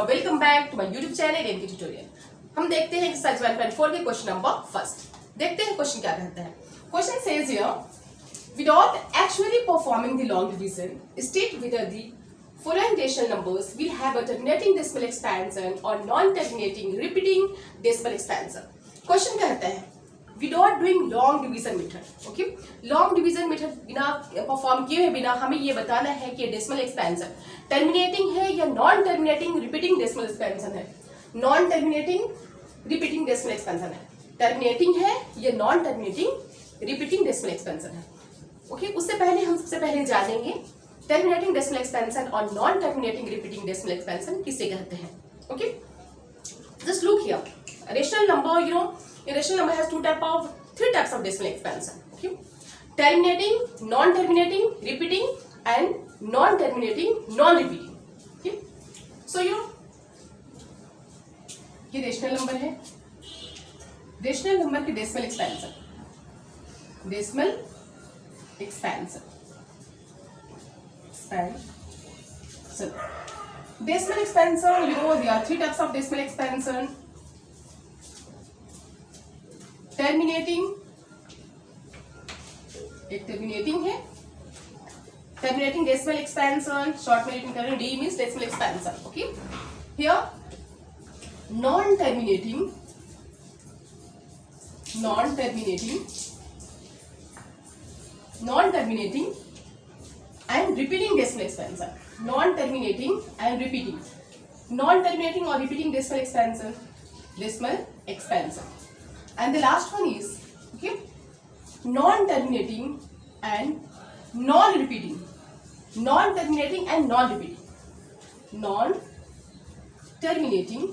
Welcome back to my YouTube channel MK tutorial. हम देखते हैं एक्सरसाइज 1.4 के क्वेश्चन नंबर फर्स्ट। देखते हैं क्वेश्चन क्या कहता है। Question says here without actually performing the long division state whether the following decimal numbers will have a terminating decimal expansion or non-terminating repeating decimal expansion। Question कहता है without doing long division method. Okay, long division method बिना perform किए बिना हमें ये बताना है कि डेसिमल एक्सपेंशन टर्मिनेटिंग है या non terminating repeating decimal expansion है। Non terminating repeating decimal expansion है, टर्मिनेटिंग है या non terminating repeating decimal expansion है। ओके, उससे पहले हम सबसे पहले जानेंगे टर्मिनेटिंग डेसिमल एक्सपेंशन और non terminating repeating decimal expansion किसे कहते हैं। Okay, just look here rational number, a rational number has three types of decimal expansion. Okay, terminating, non-terminating, repeating, and non-terminating, non-repeating. Okay, so ये rational number है। Rational number की decimal expansion, decimal expansion, decimal expansion, there are three types of decimal expansion. Terminating, एक terminating है, terminating decimal expansion, short में written करें D means decimal expansion. Okay, here non terminating, non terminating, non terminating and repeating decimal expansion, non terminating and repeating, non terminating और repeating decimal expansion, decimal expansion. And the last one is okay, non-terminating and non-repeating, non-terminating and non-repeating, non-terminating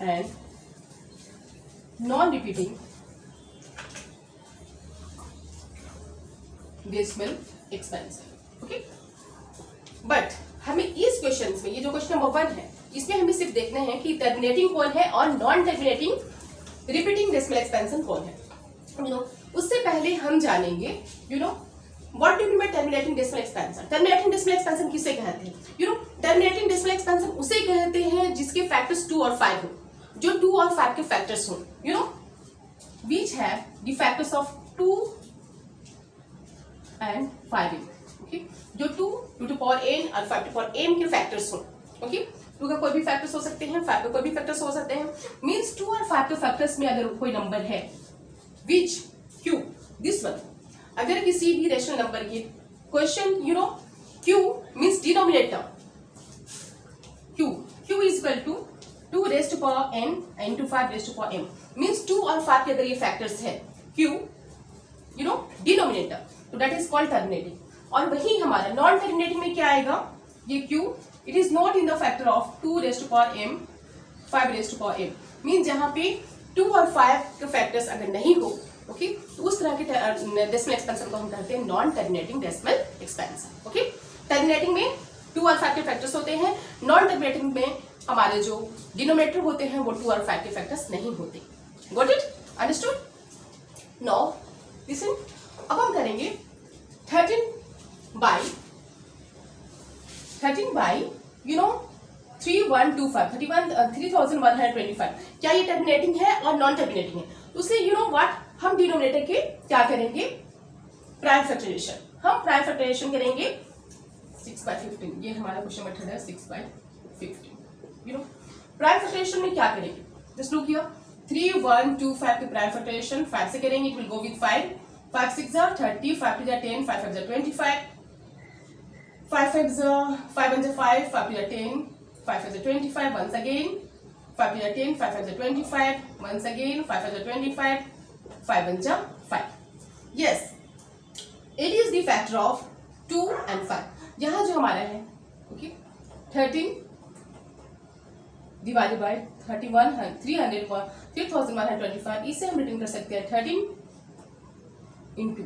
and non-repeating decimal expansion। okay, but हमें इस question में, ये जो question number 1 है, इसमें हमें सिर्फ देखना है कि टर्मिनेटिंग कौन है और non terminating repeating decimal expansion कौन है। उससे पहले हम जानेंगे what do you mean by terminating decimal expansion. Terminating decimal expansion किसे कहते हैं? टर्मिनेटिंग डेसिमल एक्सपेंशन उसे कहते हैं जिसके फैक्टर्स 2 और 5 हो, जो 2 और 5 के फैक्टर्स हो, which have the factors of 2 and 5 okay, जो 2 to the power n और 5 to the power m के फैक्टर्स हो। ओके, 2 का कोई भी फैक्टर्स हो सकते हैं, 5 का कोई भी फैक्टर्स हो सकते हैं। मींस 2 और 5 के फैक्टर्स में अगर कोई नंबर है विच q, दिस वन, अगर किसी भी रेशनल नंबर की question q means denominator, q is equal to 2 raise to power n into 5 raise to power m, means 2 और 5 के अगर ये फैक्टर्स है q डिनोमिनेटर, तो दैट इज कॉल्ड टर्मिनेटिंग। और वही हमारा नॉन टर्मिनेटिंग में क्या आएगा, ये q it is not in the factor of 2 raise to power m 5 raise to power m, mean जहां पे 2 और 5 के फैक्टर्स अगर नहीं हो, ओके, तो उस तरह के डेसिमल एक्सपेंशन को हम कहते हैं non terminating decimal expansion. Okay, terminating में 2 और 5 के फैक्टर्स होते हैं, नॉन टर्मिनेटिंग में हमारे जो डिनोमिनेटर होते हैं वो 2 और 5 के फैक्टर्स नहीं होते। Got it? Understood? Now listen, अब हम करेंगे 13 by 3125, क्या ये टर्मिनेटिंग है और नॉन टर्मिनेटिंग है? उससे व्हाट, हम डिनोमिनेटर के क्या करेंगे, प्राइम फैक्टराइजेशन, हम प्राइम फैक्टराइजेशन करेंगे 6/15। ये हमारा क्वेश्चन मेथड है 6/15। प्राइम फैक्टराइजेशन में क्या करेंगे, जस्ट लुक हियर 3125 के प्राइम फैक्टराइजेशन 5 से करेंगे, it will go with 5, 5 6 30, 5 2 10, 5 5 25, 5 5 5 1 5, 5 2 10, 5 5 25, once again 5 2 10, 5 5 25, once again 5 5 25, 5 1 5। yes, it is the factor of 2 and 5। यहाँ जो हमारा है ओके 13 डिवाइडेड बाय 3125, इसे हम रिटर्न कर सकते हैं 13 इंटू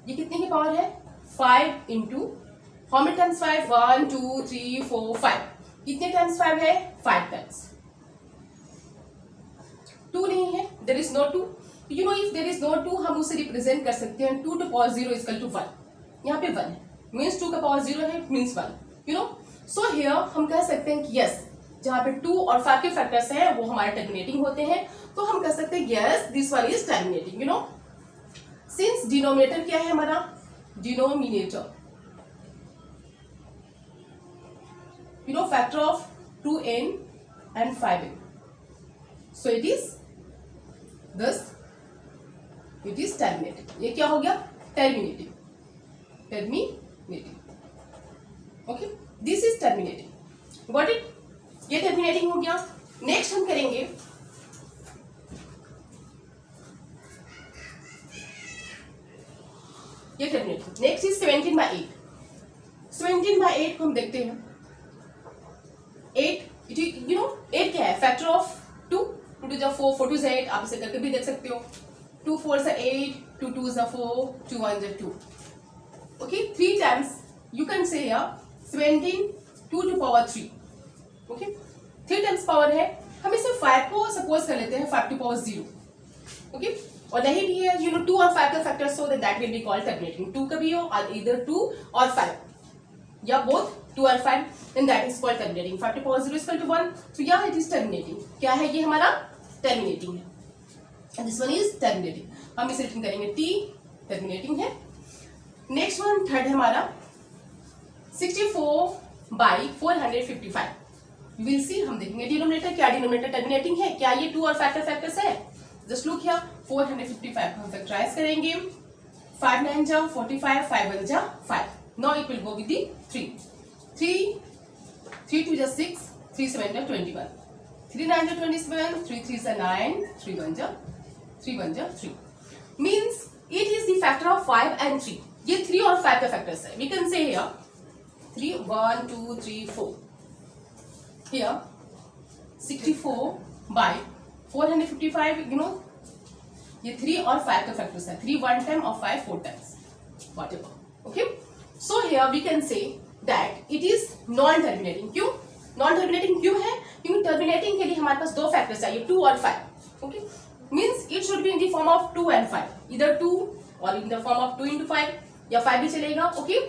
ये कितने की पावर है 5 इंटू, हाउ मेनी टाइम्स 5, 1 2 3 4 5, कितने टाइम्स 5 है 5 टाइम्स, 2 नहीं है, there is no 2, if there is no 2 हम उसे रिप्रेजेंट कर सकते हैं 2 to the power 0 equal to 1, यहाँ पे 1 है, मीन्स 2 का पावर 0 है, means 1, you know. So here हम कह सकते हैं कि यस, जहां पे 2 और 5 के फैक्टर्स हैं वो हमारे टर्मिनेटिंग होते हैं, तो हम कह सकते हैं yes this one is terminating. You know, since denominator क्या है हमारा, denominator, you know, factor of 2n and 5n, so it is thus it is terminating. ये क्या हो गया, terminating, terminating. Okay, this is terminating. Got it? ये terminating हो गया. नेक्स्ट हम करेंगे ये terminating. Next is 17/8. 17/8 हम देखते हैं. 8, you know 8 क्या है, फैक्टर ऑफ 2, 2 to 4, 4 to 8, आप इसे करके भी देख सकते हो. 2 4 8, 2 2 4, 2 1 2. Okay, 3 times you can say here 17 2 to power 3. Okay, 3 times power है. हम इसे 5 को सपोज कर लेते हैं 5 to power 0. ओके, और नहीं भी है, यू नो 2 और 5 का factor, so that will be called terminating. 2 का भी हो, इधर 2 और 5 या बोथ 2 और 5, then that is called terminating. 5 to power 0 is equal to 1, so yeah it is terminating. क्या है ये हमारा terminating है, and this one is terminating. हम इसे रिटर्न करेंगे t, terminating है. नेक्स्ट वन थर्ड है हमारा 64/455. विल सी, हम देखेंगे डिनोमिनेटर, क्या डिनोमिनेटर टर्मिनेटिंग है, क्या ये 2 और 5 का फैक्टर्स है. जस्ट लुक हियर, 455 को हम फैक्टराइज करेंगे. 5 9 जा 45, 5 1 जा 5. Now it will go with the 3. 3 2 is 6, 3 7 is 21, 3 9 is 27, 3 3 is 9, 3 1 is 3. Means it is the factor of 5 and 3. ये 3 और 5 का factors है. We can say here 3 1 2 3 4. Here 64/455. You know ये 3 और 5 का factors है. 3 1 time और 5 4 times. Whatever. Okay. So here we can say that it is non-terminating. क्यों non-terminating क्यों है, क्योंकि terminating के लिए हमारे पास 2 फैक्टर्स चाहिए, 2 और 5. Okay, means it should be in the form of 2 and 5, either 2 or in the form of 2 into 5 या 5 भी चलेगा. Okay,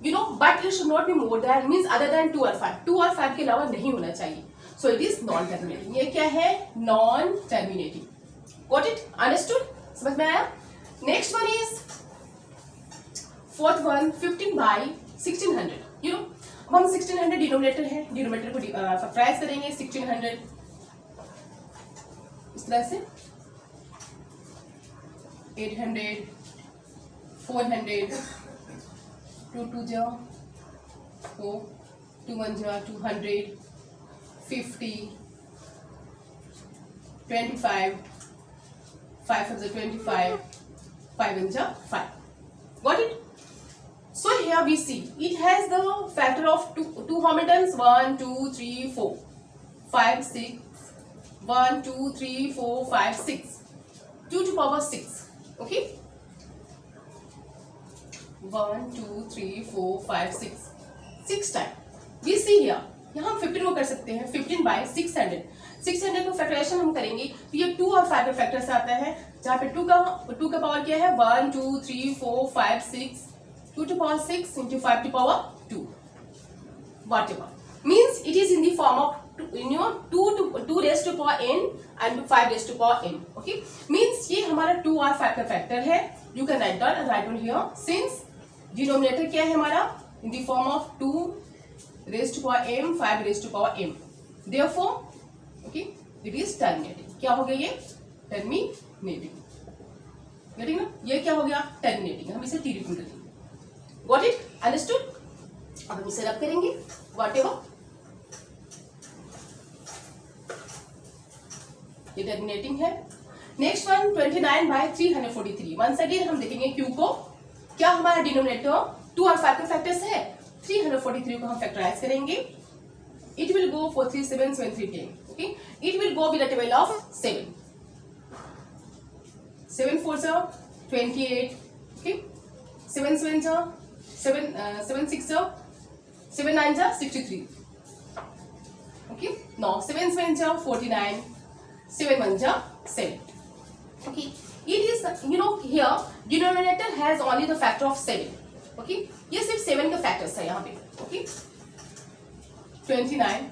you know, but it should not be more than, means other than 2 और 5. 2 और 5 के अलावा नहीं होना चाहिए. So it is non-terminating. ये क्या है, non-terminating. Got it? Understood? समझ में आया? Next one is fourth one 15/1600. You know, अब हम 1600 डिनोमिनेटर है, डिनोमिनेटर को फैक्टराइज करेंगे. 1600 इस तरह से 800, 400, 2 2 जा 4, 2 1 जा 200, 50, 25, 5 1 25, 5 1 जा 5. Got it? So here we see it has the factor of 2 how many times, 1 2 3 4 5 6, 1 2 3 4 5 6, 2 to power 6. Okay, 1 2 3 4 5 6 times. We see here, यहाँ हम 15 को कर सकते हैं 15/600. 600 को फैक्टराइजेशन हम करेंगे तो ये 2 और 5 का फैक्टर से आता है, जहाँ पे 2 का पावर क्या है, 1 2 3 4 5 6, 2 to power 6 into 5 to power 2. Whatever. Means it is in the form of 2 raised to power n and 5 raised to power n. Okay. Means ये हमारा 2 और 5 का फैक्टर है. You can write down here. Since denominator क्या है हमारा, in the form of 2 raised to power m, 5 raised to power m. Therefore, okay, it is terminating. क्या हो गया ये, terminating. Getting ना, ये क्या हो गया, terminating. हम इसे T रिटर्न करेंगे. Got it? Understood? अब हम इसे रब करेंगे. Whatever. ये टर्मिनेटिंग है. Next one 29/343. वंस अगेन हम देखेंगे Q को, क्या हमारा डिनोमिनेटर 2 और 5 के फैक्टर्स है. 343 को हम फैक्टराइज करेंगे. It will go for 3 7 7 3 10. Okay, it will go with a table of 7. 7 4 28. Okay, 7 7 7 6 7 9 63. Okay, now 7 7 49, 7 1 7. Okay, it is, you know, here denominator has only the factor of 7. Okay, ये सिर्फ 7 का factors है यहाँ पे. Okay, 29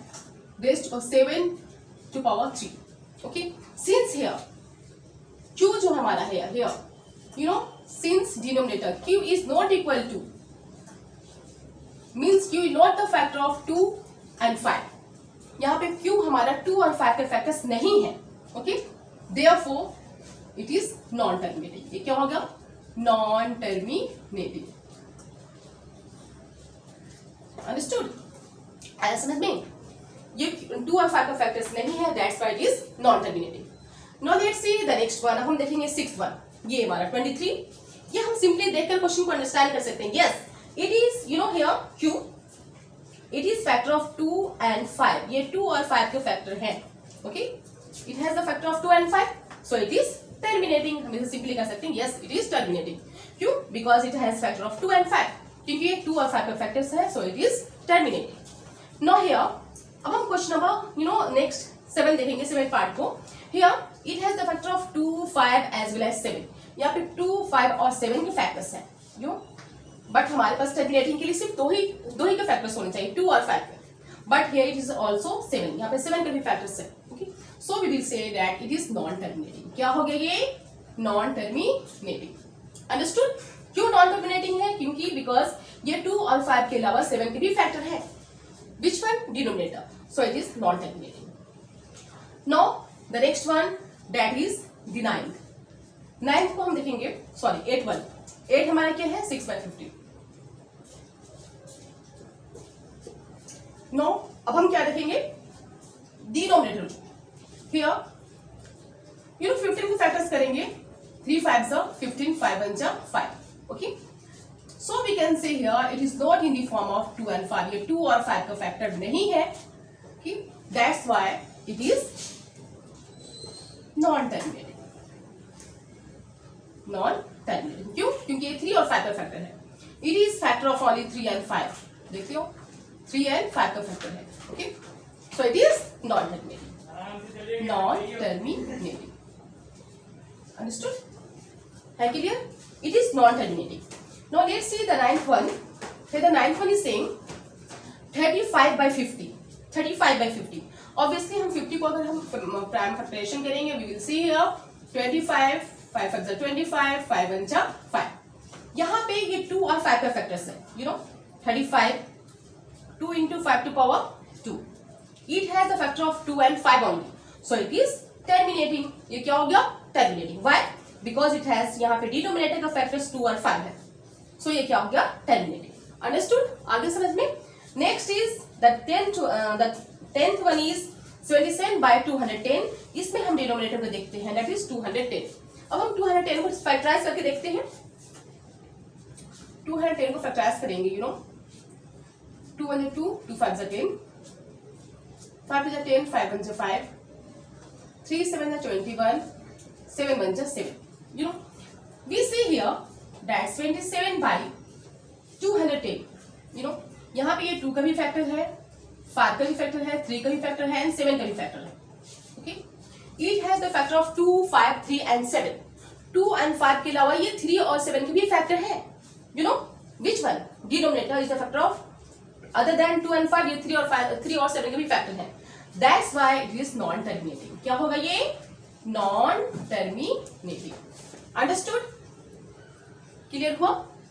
raised to 7 to power 3. Okay, since here q जो हमारा है here, you know, since denominator q is not equal to, means q is not the factor of 2 and 5. यहाँ पे q हमारा 2 और 5 के फैक्टर्स नहीं है. Okay, therefore it is non terminating. ये क्या होगा? Non terminating. अंडरस्टूड? ऐसा समझ में? ये 2 और 5 का फैक्टर्स नहीं है, that's why it is non terminating. Now let's see the next one. हम देखेंगे 6th वन. ये हमारा 23. ये हम सिंपली देखकर क्वेश्चन को अंडरस्टैंड कर सकते हैं. Yes, it is, you know, here q, it is factor of 2 and 5. ये 2 और 5 के फैक्टर हैं. Okay, it has the factor of 2 and 5, so it is terminating. हम इसे सिंपली कह सकते हैं यस, इट इज टर्मिनेटिंग. क्यों? Because it has factor of 2 and 5. क्योंकि ये 2 और 5 के फैक्टर्स है, so it is terminating. Now here, अब हम question number, you know, next 7 देखेंगे, 7 पार्ट को. Here it has the factor of 2, 5 as well as 7. यहाँ पे 2, 5 और 7 के फैक्टर्स हैं. यू, बट हमारे पास टर्मिनेटिंग के लिए सिर्फ दो ही के फैक्टर्स होने चाहिए, 2 और 5 के. But here it is also 7. यहाँ पे 7 के भी फैक्टर्स है. Okay, so we will say that it is non terminating. क्या हो गया ये? Non terminating. अंडरस्टूड? क्यों नॉन टर्मिनेटिंग है? क्योंकि बिकॉज ये 2 और 5 के अलावा 7 के भी फैक्टर है. Which one? Denominator. So it is non-terminating. Now the next one, that is the 9th. 9th को हम देखेंगे, sorry 8th one. 8 हमारा क्या है? 6/50. Now अब हम क्या देखेंगे? Denominator. Here, you know, 15 को फैक्टर्स करेंगे. 3 5s are 15, 5 1s are 5. Okay. So we can say here it is not in the form of 2 and 5. ये 2 और 5 का फैक्टर नहीं है. Okay? That's why it is non-terminating. Non-terminating. क्यों? क्योंकि ये 3 और 5 का फैक्टर है. It is factor of only 3 and 5. देखते हो? 3 and 5 का फैक्टर है. Okay? So it is non-terminating. Non-terminating. Understood? है clear? It is non-terminating. Now let's see the 9th one. Here the 9th one is saying 35/50. 35/50. Obviously हम 50 को अगर हम prime factorisation करेंगे, we will see here 25, 5 5 25, 5 1 5. यहाँ पे ये 2 और 5 का फैक्टर्स है. You know, 35, 2 into 5 to power 2. It has the factor of 2 and 5 only. So it is terminating. ये क्या हो गया? Terminating. Why? Because it has यहाँ पे डिनोमिनेटर का फैक्टर्स 2 और 5 है. सो ये क्या हो गया? टर्मिनेटिंग. अंडरस्टूड? आगे समझ में? Next is the 10th one is 77/210. इसमें हम डिनोमिनेटर को देखते हैं, दैट इज 210. अब हम 210 को फैक्टराइज करके देखते हैं. 210 को फैक्टराइज करेंगे, you know, 2 1 2, 2 5 10, 5 2 10, 5 1 5, 3 7 21, 7 1 7. You know, we see here that's 27/210. You know, यहाँ पे ये 2 का भी फैक्टर है, 5 का भी फैक्टर है, 3 का भी फैक्टर है एंड 7 का भी फैक्टर है. Okay, it has the factor of 2, 5, 3 and 7. 2 and 5 के अलावा ये 3 और 7 के भी फैक्टर है. You know, which one? Denominator is the factor of, other than 2 and 5, ये 3 और 7 के भी फैक्टर है. That's why it is non terminating. क्या होगा ये? Non terminating. अंडरस्टूड? क्लियर हुआ?